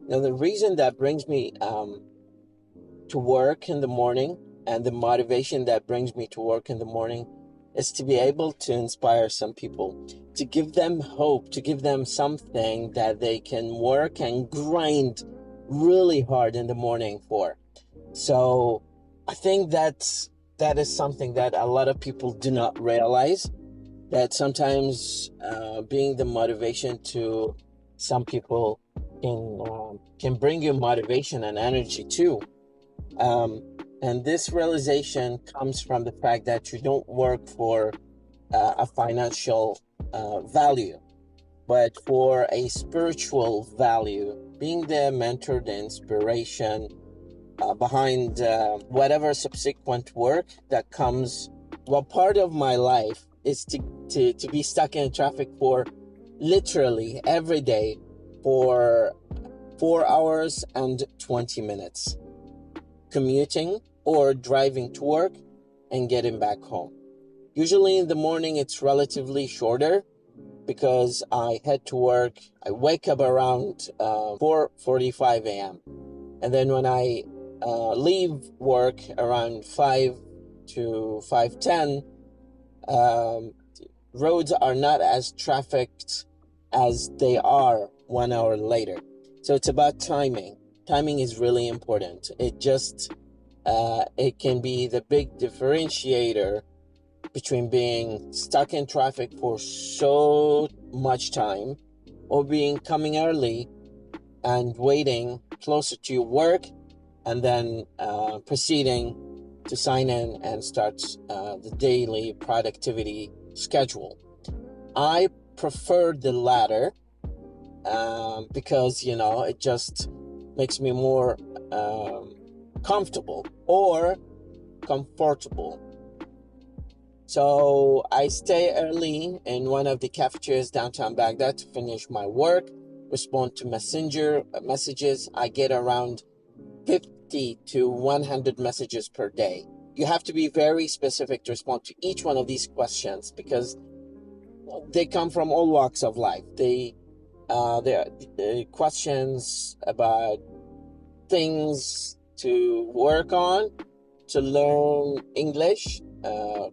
Now, the reason that brings me to work in the morning, and the motivation that brings me to work in the morning, is to be able to inspire some people, to give them hope, to give them something that they can work and grind really hard in the morning for. So I think that is something that a lot of people do not realize, that sometimes being the motivation to some people can bring you motivation and energy too. Um, and this realization comes from the fact that you don't work for a financial value, but for a spiritual value, being the mentor, the inspiration behind whatever subsequent work that comes. Well, part of my life is to be stuck in traffic for literally every day for 4 hours and 20 minutes, commuting or driving to work and getting back home. Usually in the morning, it's relatively shorter because I head to work. I wake up around 4:45 a.m. And then when I leave work around 5 to 5:10, um, roads are not as trafficked as they are 1 hour later. So it's about timing. Timing is really important. It can be the big differentiator between being stuck in traffic for so much time, or being coming early and waiting closer to your work, and then proceeding to sign in and start the daily productivity schedule. I prefer the latter because it just makes me more comfortable or comfortable. So I stay early in one of the cafeterias downtown Baghdad to finish my work, respond to messenger messages. I get around 50 to 100 messages per day. You have to be very specific to respond to each one of these questions because they come from all walks of life. They're questions about things to work on, to learn English,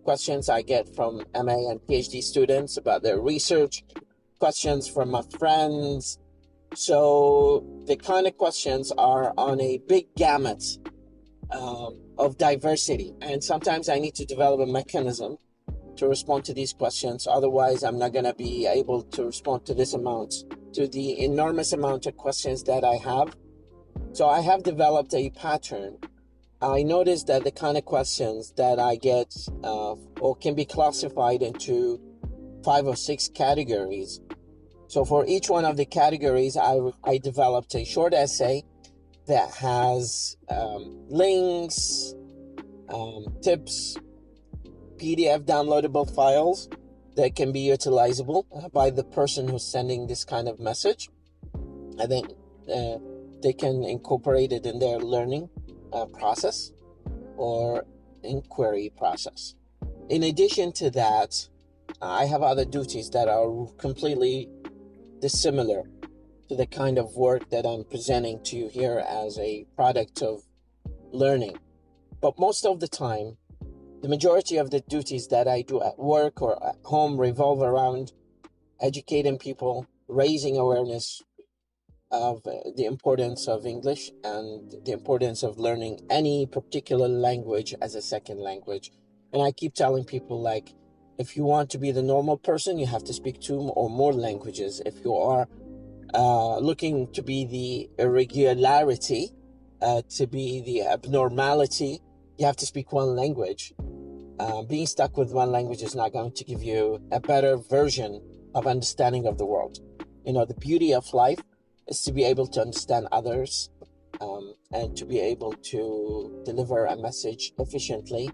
questions I get from MA and PhD students about their research, questions from my friends. So the kind of questions are on a big gamut of diversity. And sometimes I need to develop a mechanism to respond to these questions. Otherwise, I'm not going to be able to respond to the enormous amount of questions that I have. So I have developed a pattern. I noticed that the kind of questions that I get or can be classified into 5 or 6 categories. So for each one of the categories, I developed a short essay that has links, tips, PDF downloadable files that can be utilizable by the person who's sending this kind of message. I think they can incorporate it in their learning process or inquiry process. In addition to that, I have other duties that are completely dissimilar to the kind of work that I'm presenting to you here as a product of learning. But most of the time, the majority of the duties that I do at work or at home revolve around educating people, raising awareness of the importance of English and the importance of learning any particular language as a second language. And I keep telling people, like, if you want to be the normal person, you have to speak 2 or more languages. If you are looking to be the irregularity, to be the abnormality, you have to speak one language. Being stuck with one language is not going to give you a better version of understanding of the world. The beauty of life is to be able to understand others, and to be able to deliver a message efficiently,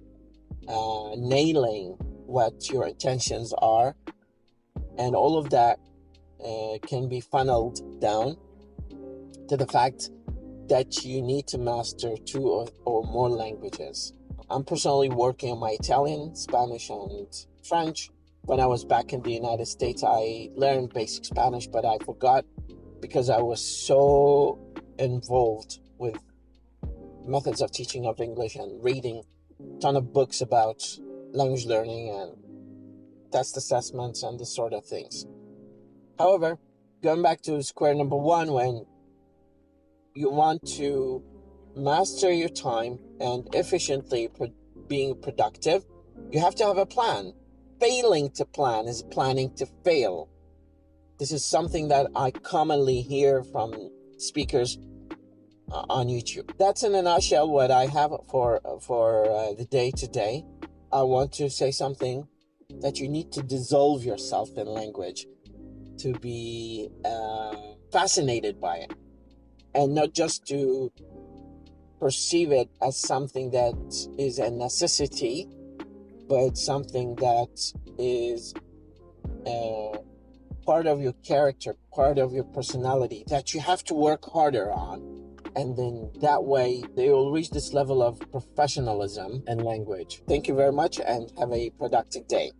nailing what your intentions are, and all of that can be funneled down to the fact that you need to master 2 or more languages. I'm personally working on my Italian, Spanish, and French. When I was back in the United States, I learned basic Spanish, but I forgot because I was so involved with methods of teaching of English and reading a ton of books about language learning and test assessments and this sort of things. However, going back to square number one, when you want to master your time and efficiently being productive, you have to have a plan. Failing to plan is planning to fail. This is something that I commonly hear from speakers on YouTube. That's in a nutshell what I have for the day today. I want to say something that you need to dissolve yourself in language to be fascinated by it, and not just to perceive it as something that is a necessity, but something that is part of your character, part of your personality, that you have to work harder on. And then that way they will reach this level of professionalism in language. Thank you very much and have a productive day.